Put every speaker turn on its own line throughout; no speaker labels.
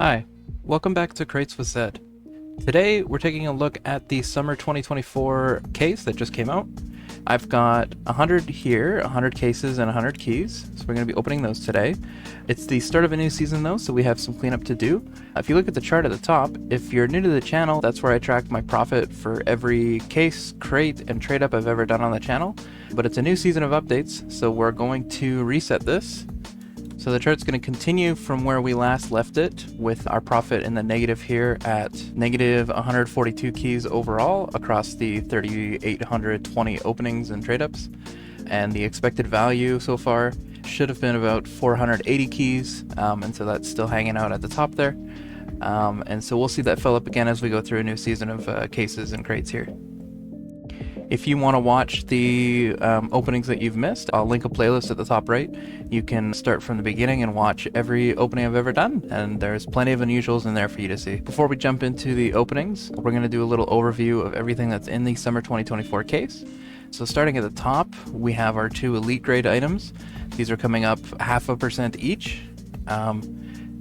Hi, welcome back to Crates with Zed. Today we're taking a look at the summer 2024 case that just came out. I've got 100 here, 100 cases and 100 keys, so we're going to be opening those today. It's the start of a new season though, so we have some cleanup to do. If you look at the chart at the top, if you're new to the channel, that's where I track my profit for every case, crate, and trade up I've ever done on the channel. But it's a new season of updates, so we're going to reset this. So the chart's going to continue from where we last left it, with our profit in the negative here at negative 142 keys overall across the 3,820 openings and trade ups. And the expected value so far should have been about 480 keys, and so that's still hanging out at the top there. And so we'll see that fill up again as we go through a new season of cases and crates here. If you want to watch the openings that you've missed, I'll link a playlist at the top right. You can start from the beginning and watch every opening I've ever done, and there's plenty of unusuals in there for you to see. Before we jump into the openings, we're going to do a little overview of everything that's in the summer 2024 case. So starting at the top, we have our two elite grade items. These are coming up 0.5% each.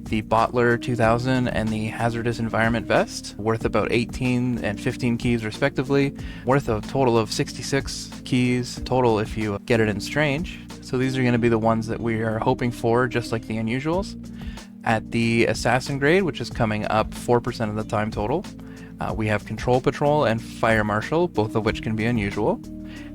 The Bottler 2000 and the Hazardous Environment Vest, worth about 18 and 15 keys respectively, worth a total of 66 keys total if you get it in Strange. So these are going to be the ones that we are hoping for, just like the unusuals. At the Assassin grade, which is coming up 4% of the time total, we have Control Patrol and Fire Marshal, both of which can be unusual.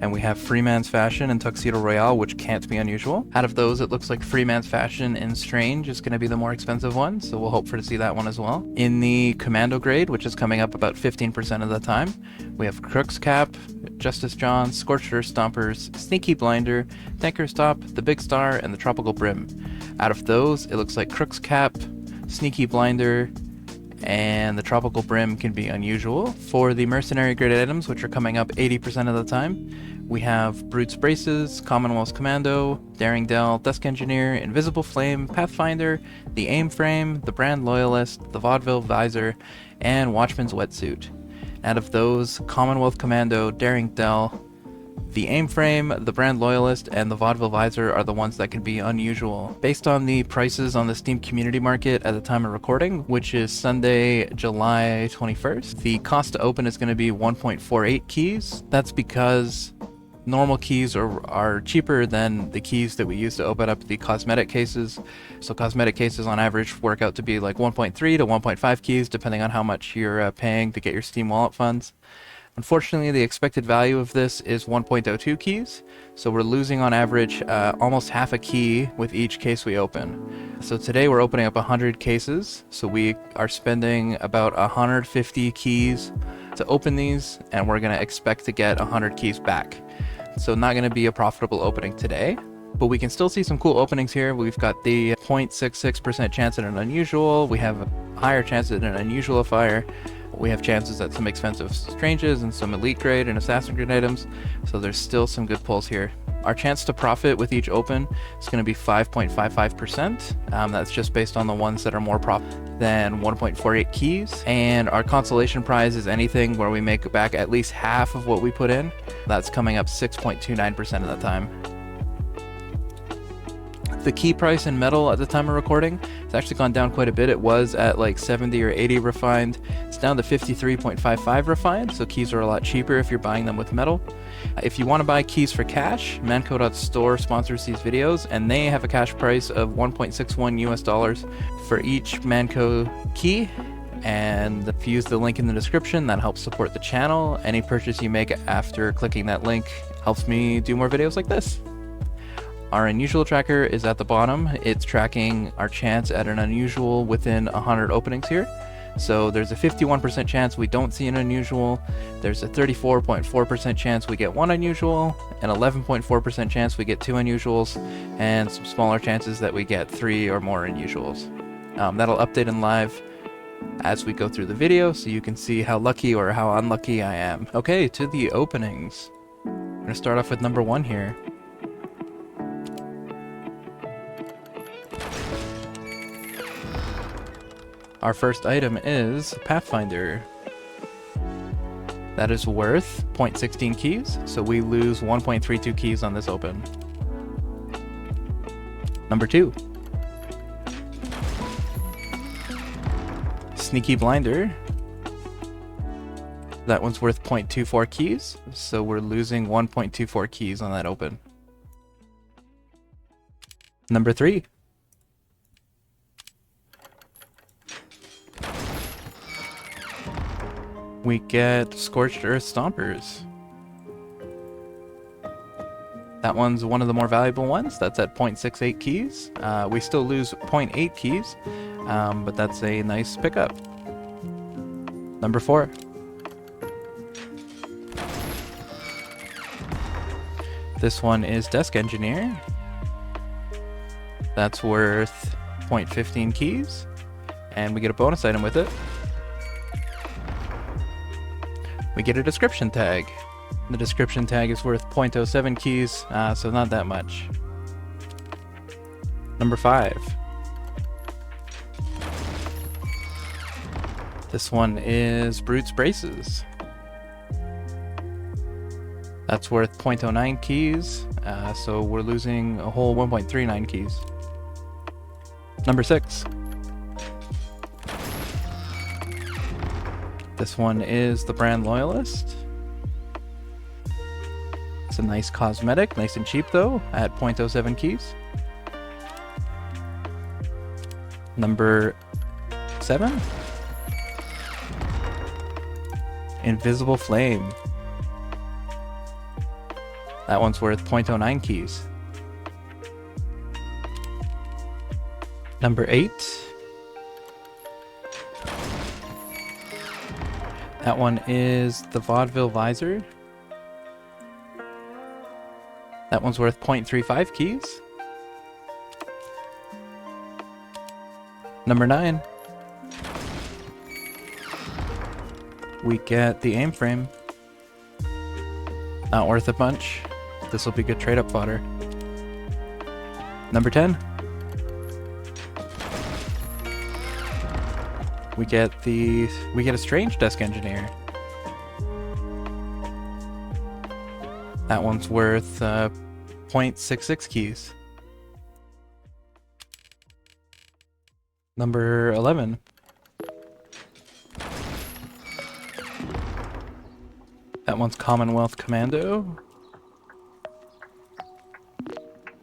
And we have Freeman's Fashion and Tuxedo Royale, which can't be unusual. Out of those, it looks like Freeman's Fashion and Strange is going to be the more expensive one, so we'll hope for to see that one as well. In the Commando grade, which is coming up about 15% of the time, we have Crook's Cap, Justice John, Scorched Earth Stompers, Sneaky Blinder, Tanker Stop, the Big Star, and the Tropical Brim. Out of those, it looks like Crook's Cap, Sneaky Blinder, and the Tropical Brim can be unusual. For the Mercenary grade items, which are coming up 80% of the time, we have Brute's Braces, Commonwealth's Commando, Daring Dell, Dusk Engineer, Invisible Flame, Pathfinder, the Aim Frame, the Brand Loyalist, the Vaudeville Visor, and Watchman's Wetsuit. Out of those, Commonwealth Commando, Daring Dell, the Aim Frame, the Brand Loyalist, and the Vaudeville Visor are the ones that can be unusual. Based on the prices on the Steam Community Market at the time of recording, which is Sunday, July 21st, the cost to open is going to be 1.48 keys. That's because normal keys are cheaper than the keys that we use to open up the cosmetic cases. So cosmetic cases on average work out to be like 1.3 to 1.5 keys, depending on how much you're paying to get your Steam Wallet funds. Unfortunately, the expected value of this is 1.02 keys, so we're losing on average almost half a key with each case we open. So today we're opening up 100 cases, so we are spending about 150 keys to open these, and we're going to expect to get 100 keys back. So not going to be a profitable opening today, but we can still see some cool openings here. We've got the 0.66% chance at an unusual, we have a higher chance at an unusualifier, we have chances at some expensive Stranges and some Elite grade and Assassin grade items, so there's still some good pulls here. Our chance to profit with each open is going to be 5.55%. That's just based on the ones that are more profit than 1.48 keys. And our consolation prize is anything where we make back at least half of what we put in. That's coming up 6.29% of the time. The key price in metal at the time of recording has actually gone down quite a bit. It was at like 70 or 80 refined. It's down to 53.55 refined, so keys are a lot cheaper if you're buying them with metal. If you want to buy keys for cash, Manco.store sponsors these videos, and they have a cash price of 1.61 US dollars for each Manco key. And if you use the link in the description, that helps support the channel. Any purchase you make after clicking that link helps me do more videos like this. Our unusual tracker is at the bottom. It's tracking our chance at an unusual within 100 openings here. So there's a 51% chance we don't see an unusual, there's a 34.4% chance we get one unusual, an 11.4% chance we get two unusuals, and some smaller chances that we get 3 or more unusuals. That'll update in live as we go through the video, so you can see how lucky or how unlucky I am. Okay, to the openings. I'm gonna start off with number 1 here. Our first item is Pathfinder. That is worth 0.16 keys, so we lose 1.32 keys on this open. Number 2. Sneaky Blinder. That one's worth 0.24 keys, so we're losing 1.24 keys on that open. Number 3. We get Scorched Earth Stompers. That one's one of the more valuable ones. That's at 0.68 keys. We still lose 0.8 keys, but that's a nice pickup. Number 4. This one is Desk Engineer. That's worth 0.15 keys, and we get a bonus item with it. We get a description tag. The description tag is worth 0.07 keys, so not that much. Number 5. This one is Brute's Braces. That's worth 0.09 keys, so we're losing a whole 1.39 keys. Number 6. This one is the Brand Loyalist. It's a nice cosmetic, nice and cheap though, at 0.07 keys. Number 7. Invisible Flame. That one's worth 0.09 keys. Number 8. That one is the Vaudeville Visor. That one's worth 0.35 keys. Number 9. We get the Aim Frame. Not worth a bunch. This will be good trade-up fodder. Number 10. We get a Strange Desk Engineer. That one's worth 0.66 keys. Number 11. That one's Commonwealth Commando.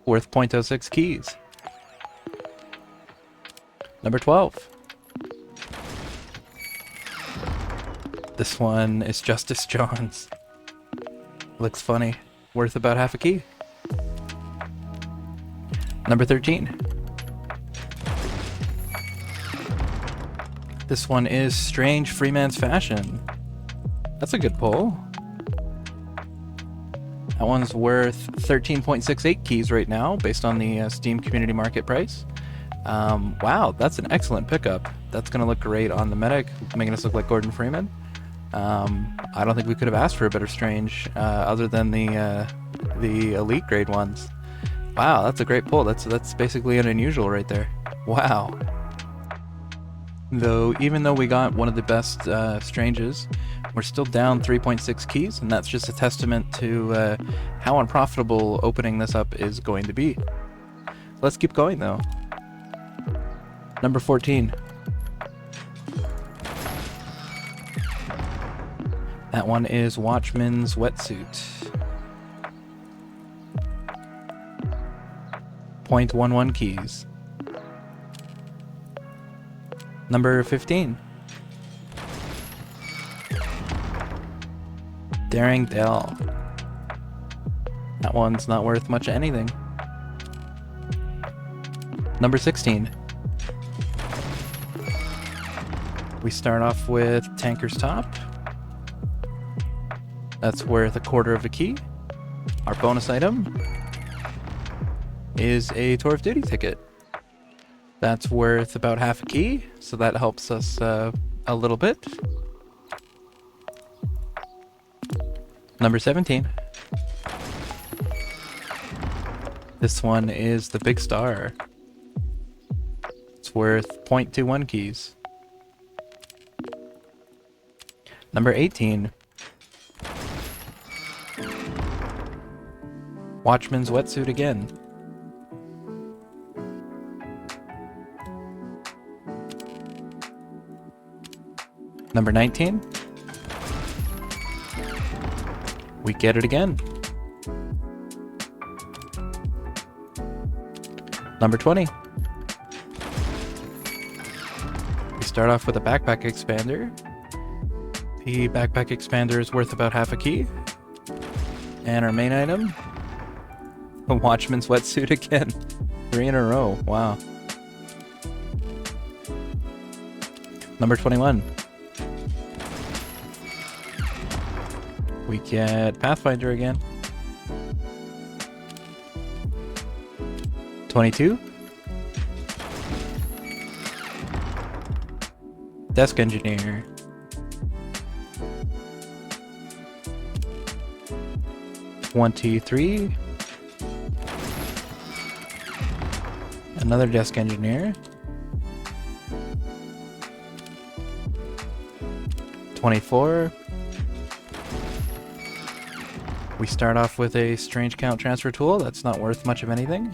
Worth 0.06 keys. Number 12. This one is Justice Johns. Looks funny. Worth about half a key. Number 13. This one is Strange Freeman's Fashion. That's a good pull. That one's worth 13.68 keys right now, based on the Steam Community Market price. Wow, that's an excellent pickup. That's going to look great on the medic, making us look like Gordon Freeman. I don't think we could have asked for a better Strange, other than the elite grade ones. Wow, that's a great pull. That's basically an unusual right there. Wow. Though, even though we got one of the best Stranges, we're still down 3.6 keys, and that's just a testament to how unprofitable opening this up is going to be. Let's keep going though. Number 14. That one is Watchman's Wetsuit. 0.11 keys. Number 15. Daring Dell. That one's not worth much of anything. Number 16. We start off with Tanker's Top. That's worth a quarter of a key. Our bonus item is a Tour of Duty ticket. That's worth about half a key, so that helps us a little bit. Number 17. This one is the Big Star. It's worth 0.21 keys. Number 18. Watchman's Wetsuit again. Number 19. We get it again. Number 20. We start off with a backpack expander. The backpack expander is worth about half a key. And our main item, a Watchman's wetsuit again. 3 in a row. Wow. Number 21. We get Pathfinder again. 22. Desk Engineer. 23. Another Desk Engineer. 24. We start off with a Strange Count transfer tool. That's not worth much of anything.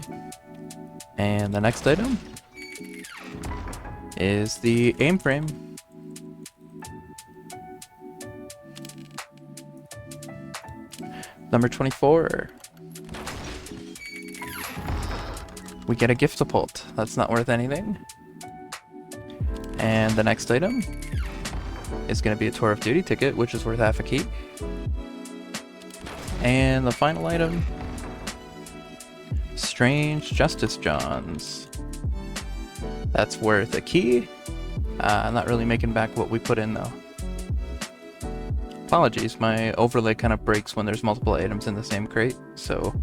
And the next item is the aim frame. Number 24. We get a Giftapult. That's not worth anything. And the next item is going to be a Tour of Duty ticket, which is worth half a key. And the final item, Strange Justice Johns. That's worth a key. Not really making back what we put in though. Apologies, my overlay kind of breaks when there's multiple items in the same crate, so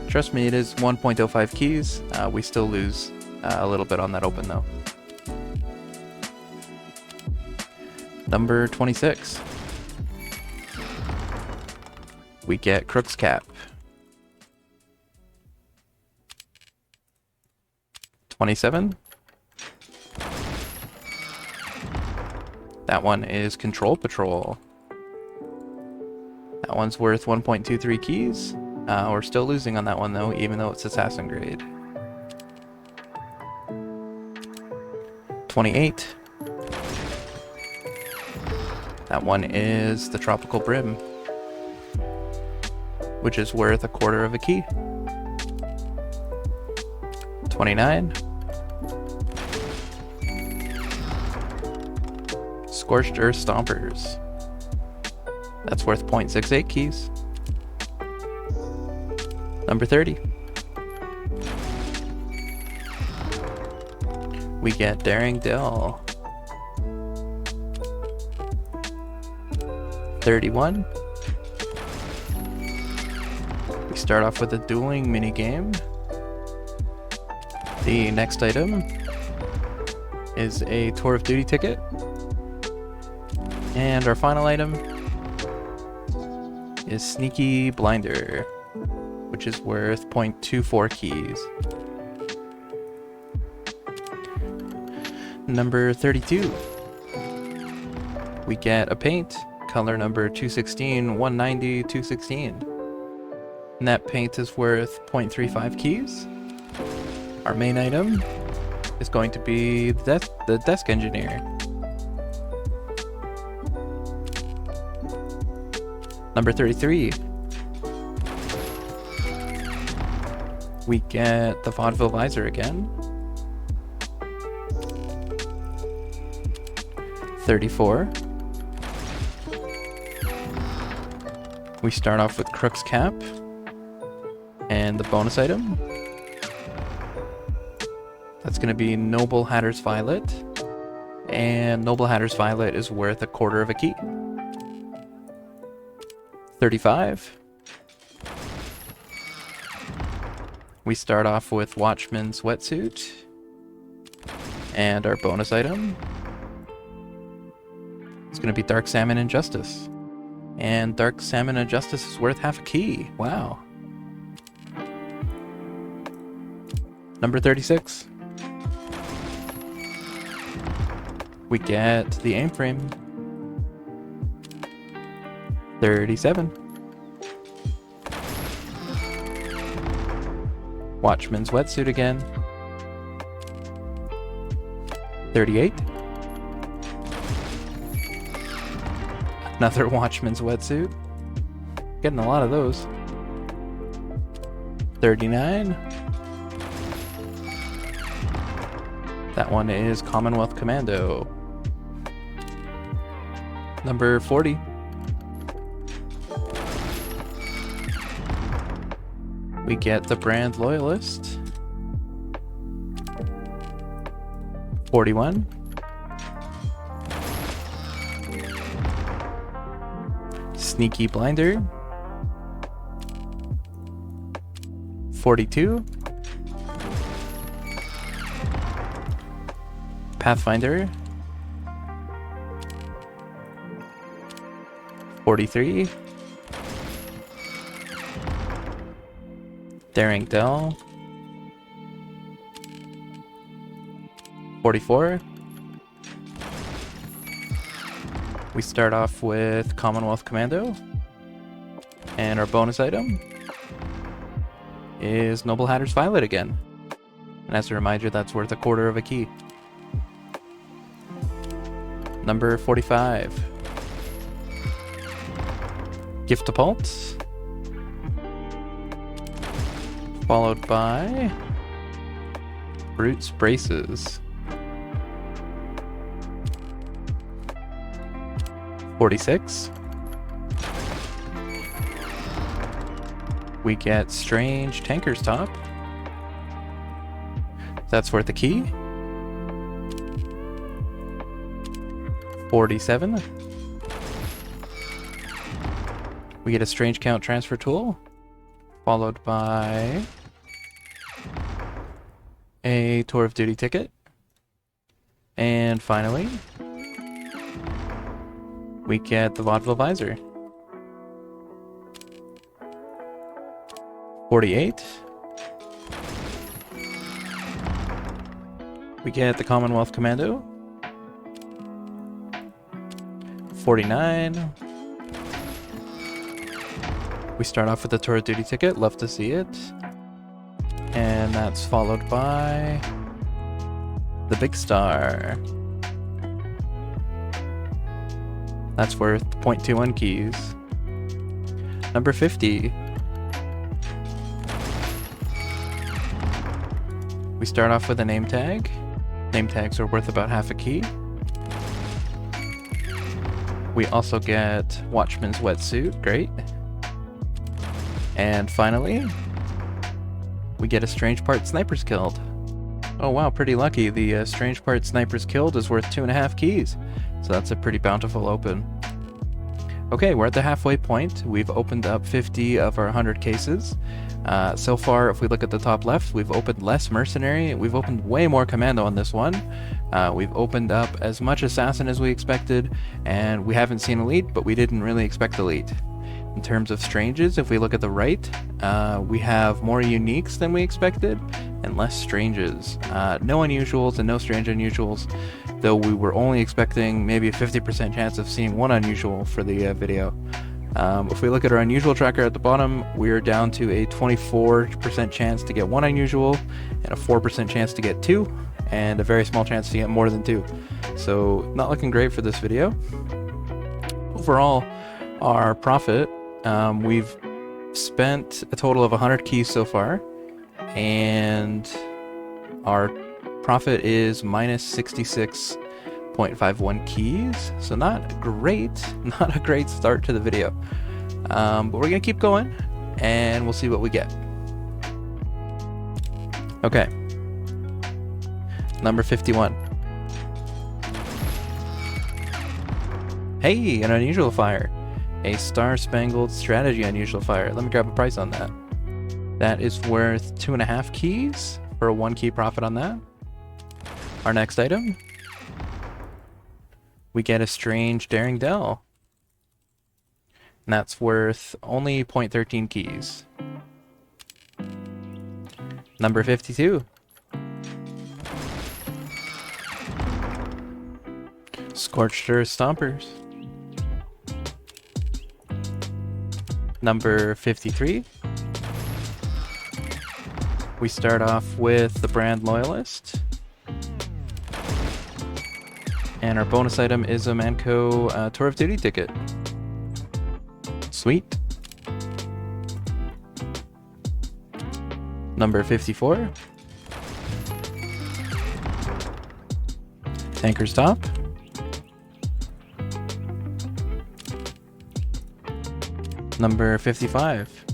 trust me, it is 1.05 keys. We still lose a little bit on that open though. Number 26. We get Crook's Cap. 27. That one is Control Patrol. That one's worth 1.23 keys. We're still losing on that one though, even though it's Assassin grade. 28. That one is the Tropical Brim, which is worth a quarter of a key. 29. Scorched Earth Stompers. That's worth 0.68 keys. Number 30. We get Daring Dell. 31. We start off with a dueling minigame. The next item is a Tour of Duty ticket. And our final item is Sneaky Blinder, which is worth 0.24 keys. Number 32. We get a paint, color number 216, 190, 216. And that paint is worth 0.35 keys. Our main item is going to be the Desk Engineer. Number 33. We get the Vaudeville Visor again. 34. We start off with Crook's Cap. And the bonus item, that's going to be Noble Hatter's Violet. And Noble Hatter's Violet is worth a quarter of a key. 35. We start off with Watchman's Wetsuit. And our bonus item is going to be Dark Salmon and Justice. And Dark Salmon and Justice is worth half a key. Wow. Number 36. We get the aim frame. 37. Watchman's Wetsuit again. 38. Another Watchman's wetsuit. Getting a lot of those. 39. That one is Commonwealth Commando. Number 40. We get the Brand Loyalist. 41. Sneaky Blinder. 42. Pathfinder. 43. Daring Del. 44. We start off with Commonwealth Commando. And our bonus item is Noble Hatter's Violet again. And as a reminder, that's worth 1/4 of a key. Number 45. Giftapult. Followed by Brute's Braces. 46. We get Strange Tanker's Top. That's worth a key. 47. We get a Strange Count Transfer Tool, followed by a Tour of Duty ticket. And finally, we get the Vaudeville Visor. 48. We get the Commonwealth Commando. 49. We start off with the Tour of Duty ticket, love to see it. And that's followed by the Big Star. That's worth 0.21 keys. Number 50. We start off with a name tag. Name tags are worth about half a key. We also get Watchman's wetsuit, great. And finally, we get a Strange Part Snipers Killed. Oh wow, pretty lucky. The Strange Part Snipers Killed is worth 2.5 keys. So that's a pretty bountiful open. Okay, we're at the halfway point. We've opened up 50 of our 100 cases. So far, if we look at the top left, we've opened less Mercenary. We've opened way more Commando on this one. We've opened up as much Assassin as we expected, and we haven't seen Elite, but we didn't really expect Elite. In terms of Stranges, if we look at the right, we have more Uniques than we expected, and less Stranges. No Unusuals and no Strange Unusuals, though we were only expecting maybe a 50% chance of seeing one Unusual for the video. If we look at our Unusual tracker at the bottom, we're down to a 24% chance to get one Unusual, and a 4% chance to get two, and a very small chance to get more than two. So not looking great for this video. Overall, our profit, we've spent a total of 100 keys so far, and our profit is minus 66.51 keys, so not a great start to the video. But we're gonna keep going, and we'll see what we get. Okay, number 51. Hey, an Unusual Fire. A Star Spangled Strategy Unusual Fire. Let me grab a price on that. That is worth 2.5 keys for a 1 key profit on that. Our next item, we get a Strange Daring Del. And that's worth only 0.13 keys. Number 52. Scorched Earth Stompers. Number 53. We start off with the Brand Loyalist. And our bonus item is a Manco Tour of Duty ticket. Sweet. Number 54. Tanker's Top. Number 55.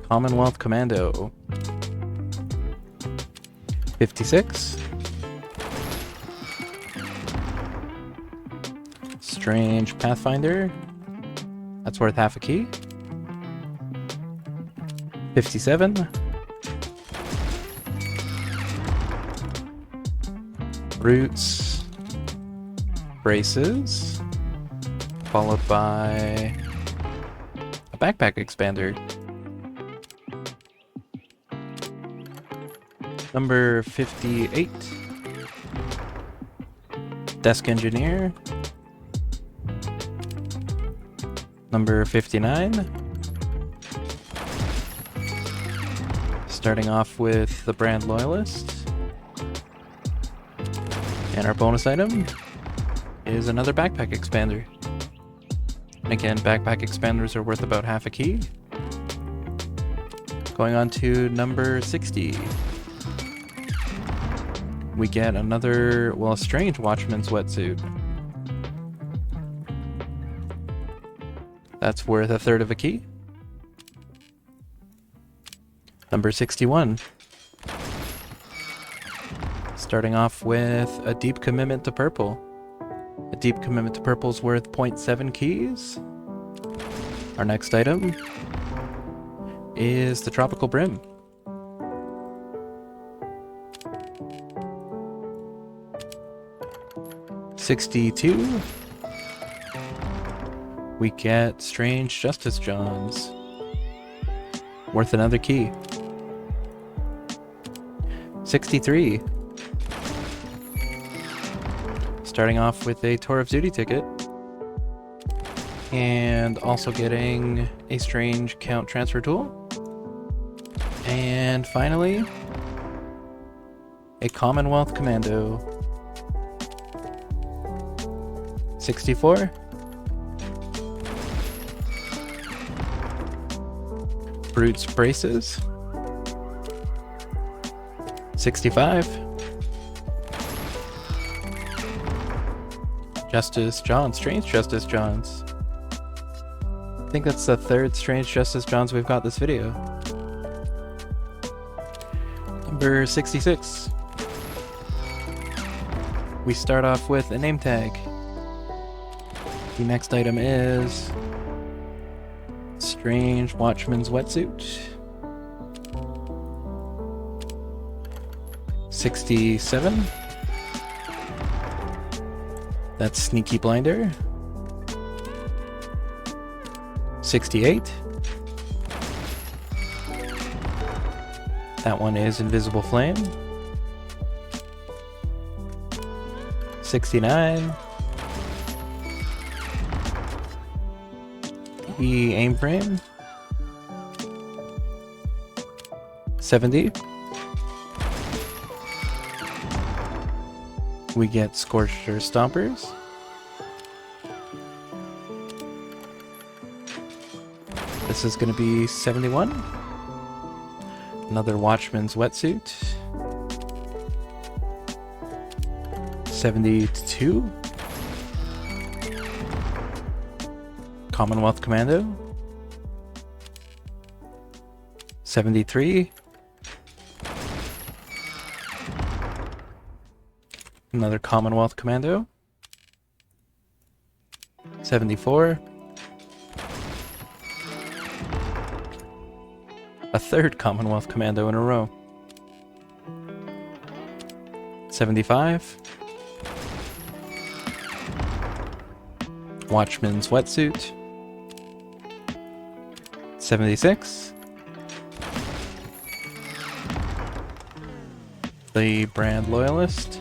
Commonwealth Commando. 56. Strange Pathfinder. That's worth half a key. 57. Roots. Braces. Followed by a backpack expander. Number 58. Desk Engineer. Number 59. Starting off with the Brand Loyalist. And our bonus item is another backpack expander. And again, backpack expanders are worth about half a key. Going on to number 60. We get another, well, a strange Watchman's Wetsuit. That's worth a third of a key. Number 61. Starting off with a Deep Commitment to Purple. A Deep Commitment to Purple is worth 0.7 keys. Our next item is the Tropical Brim. $62. We get Strange Justice Johns. Worth another key. $63. Starting off with a Tour of Duty ticket. And also getting a Strange Count Transfer Tool. And finally, a Commonwealth Commando. 64. Brutes Braces. 65. Justice Johns, Strange Justice Johns. I think that's the third Strange Justice Johns we've got this video. Number 66. We start off with a name tag. The next item is Strange Watchman's Wetsuit. 67. That's Sneaky Blinder. 68. That one is Invisible Flame. 69. The Aim Frame. 70. We get Scorcher Stompers. This is going to be 71. Another Watchman's Wetsuit. 72. Commonwealth Commando. 73. Another Commonwealth Commando. 74. A third Commonwealth Commando in a row. 75. Watchman's Wetsuit. 76. The Brand Loyalist.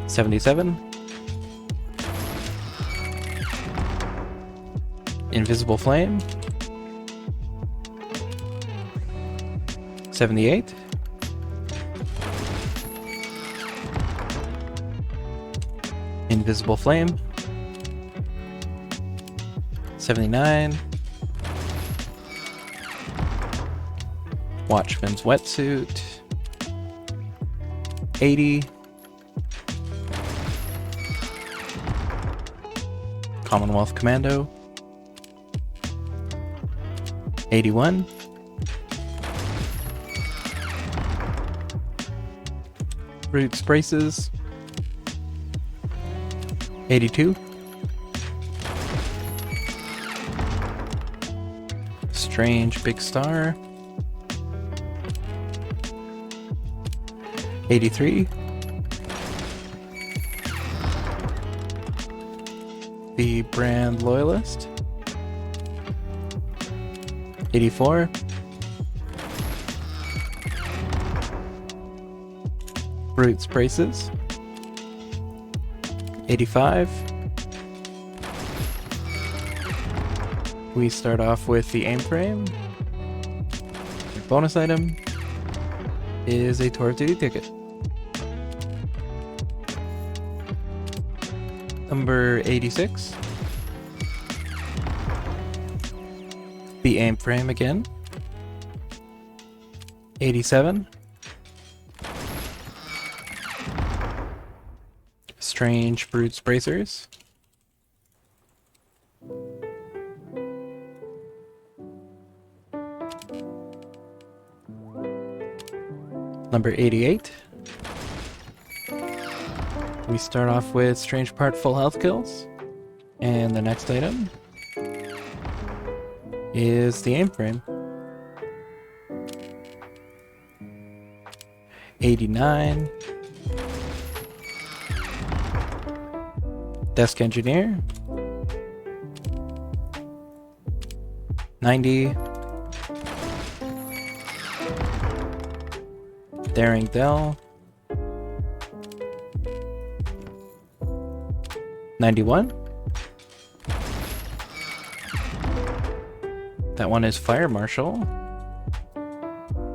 77. Invisible Flame. 78. Invisible Flame. 79. Watchman's Wetsuit. 80. Commonwealth Commando. 81. Roots Braces. 82. Strange Big Star. 83. The Brand Loyalist. 84. Roots Braces. 85. We start off with the aim frame. Your bonus item is a Tour of Duty ticket. Number 86. The aim frame again. 87. Strange Brutes Bracers. 88. We start off with Strange Part Full Health Kills. And the next item is the aim frame. 89. Desk Engineer. 90. Daring Dell. 91. That one is Fire Marshal.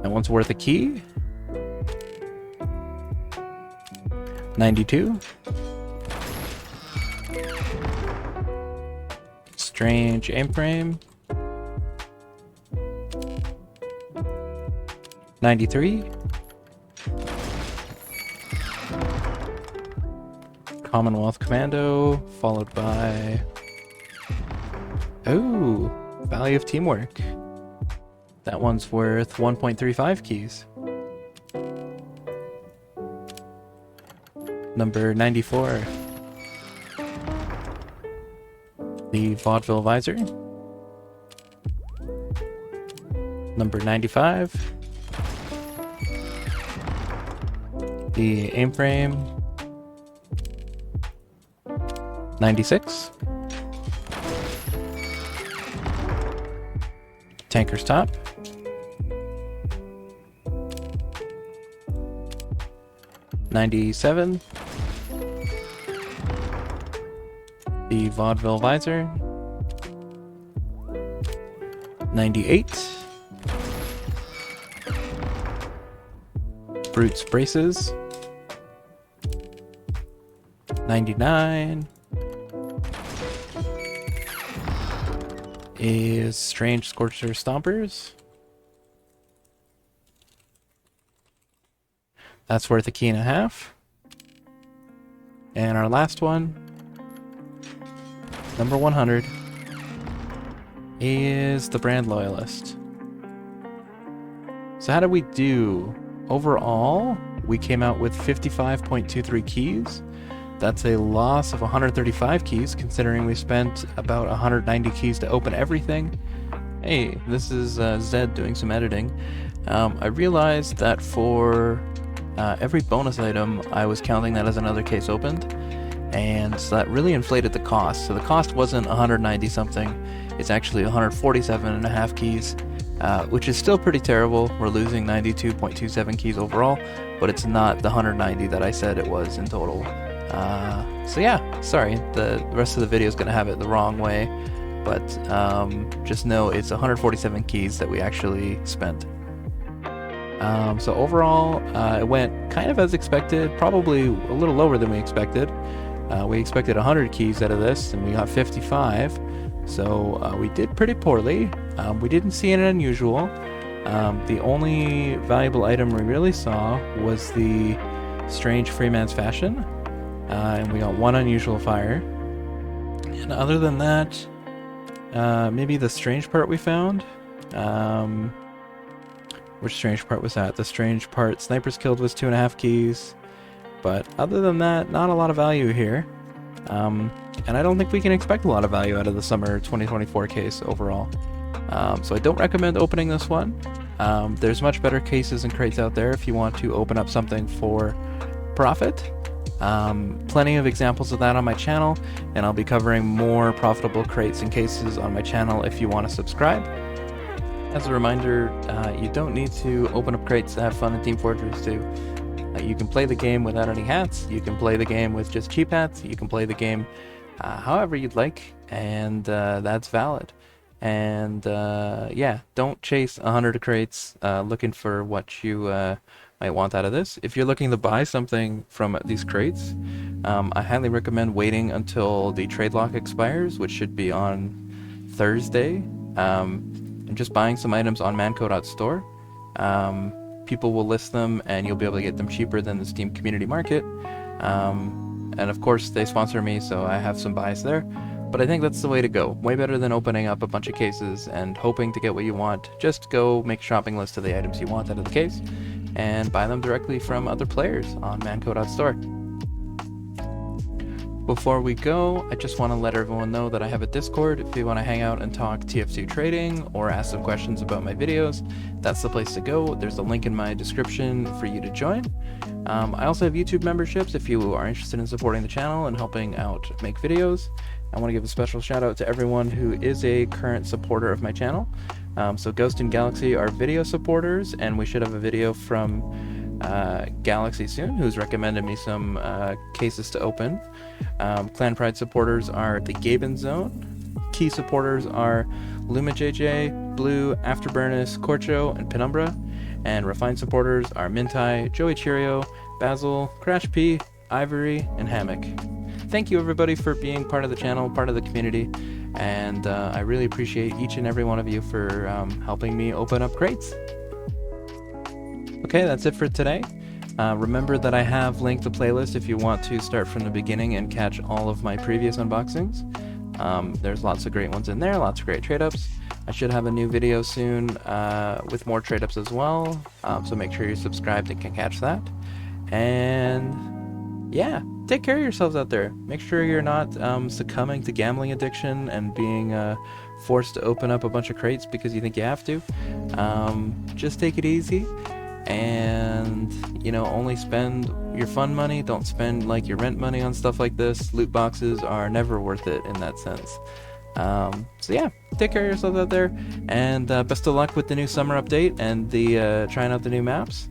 That one's worth a key. 92. Strange Aim Frame. 93. Commonwealth Commando, followed by... Oh, Value of Teamwork. That one's worth 1.35 keys. Number 94. The Vaudeville Visor. Number 95. The Aim Frame. 96. Tanker's Top. 97. The Vaudeville Visor. 98. Brutes Braces. 99. Is Strange Scorcher Stompers. That's worth a key and a half. And our last one, number 100, is the Brand Loyalist. So how did we do? Overall, we came out with 55.23 keys. That's a loss of 135 keys, considering we spent about 190 keys to open everything. Hey, this is Zed doing some editing. I realized that for every bonus item, I was counting that as another case opened, and so that really inflated the cost. So the cost wasn't 190 something, it's actually 147.5 keys, which is still pretty terrible. We're losing 92.27 keys overall, but it's not the 190 that I said it was in total. So yeah, sorry, the rest of the video is going to have it the wrong way, but just know it's 147 keys that we actually spent. So overall, it went kind of as expected, probably a little lower than we expected. We expected 100 keys out of this, and we got 55. So we did pretty poorly. We didn't see anything unusual. The only valuable item we really saw was the strange Freeman's Fashion, and we got one unusual fire. And other than that, maybe the strange part we found. Which strange part was that? The strange part, snipers killed, was 2.5 keys. But other than that, not a lot of value here. And I don't think we can expect a lot of value out of the summer 2024 case overall. So I don't recommend opening this one. There's much better cases and crates out there if you want to open up something for profit. Plenty of examples of that on my channel, and I'll be covering more profitable crates and cases on my channel if you want to subscribe. As a reminder, you don't need to open up crates to have fun in Team Fortress 2. You can play the game without any hats, you can play the game with just cheap hats, you can play the game however you'd like, and that's valid. And yeah, don't chase 100 crates looking for what you might want out of this. If you're looking to buy something from these crates, I highly recommend waiting until the trade lock expires, which should be on Thursday, and just buying some items on manco.store. People will list them and you'll be able to get them cheaper than the Steam community market. And of course they sponsor me, so I have some buys there. But I think that's the way to go. Way better than opening up a bunch of cases and hoping to get what you want. Just go make a shopping list of the items you want out of the case and buy them directly from other players on manco.store. Before we go, I just want to let everyone know that I have a Discord. If you want to hang out and talk TF2 trading or ask some questions about my videos, that's the place to go. There's a link in my description for you to join. I also have YouTube memberships if you are interested in supporting the channel and helping out make videos. I want to give a special shout out to everyone who is a current supporter of my channel. So Ghost and Galaxy are video supporters, and we should have a video from Galaxy soon, who's recommended me some cases to open. Clan Pride supporters are the Gaben Zone. Key supporters are Luma JJ, Blue, Afterburnus, Corcho, and Penumbra. And refined supporters are Mintai, Joey Cheerio, Basil, Crash P, Ivory, and Hammock. Thank you everybody for being part of the channel, part of the community, and I really appreciate each and every one of you for helping me open up crates. Okay, that's it for today. Remember that I have linked the playlist if you want to start from the beginning and catch all of my previous unboxings. There's lots of great ones in there, lots of great trade-ups. I should have a new video soon with more trade-ups as well, so make sure you're subscribed and can catch that. And yeah, take care of yourselves out there. Make sure you're not succumbing to gambling addiction and being forced to open up a bunch of crates because you think you have to. Just take it easy. And you know, only spend your fun money, don't spend like your rent money on stuff like this. Loot boxes are never worth it in that sense. So yeah, take care of yourselves out there, and best of luck with the new summer update and the trying out the new maps.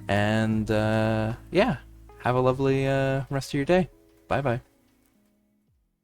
And yeah, have a lovely rest of your day. Bye bye.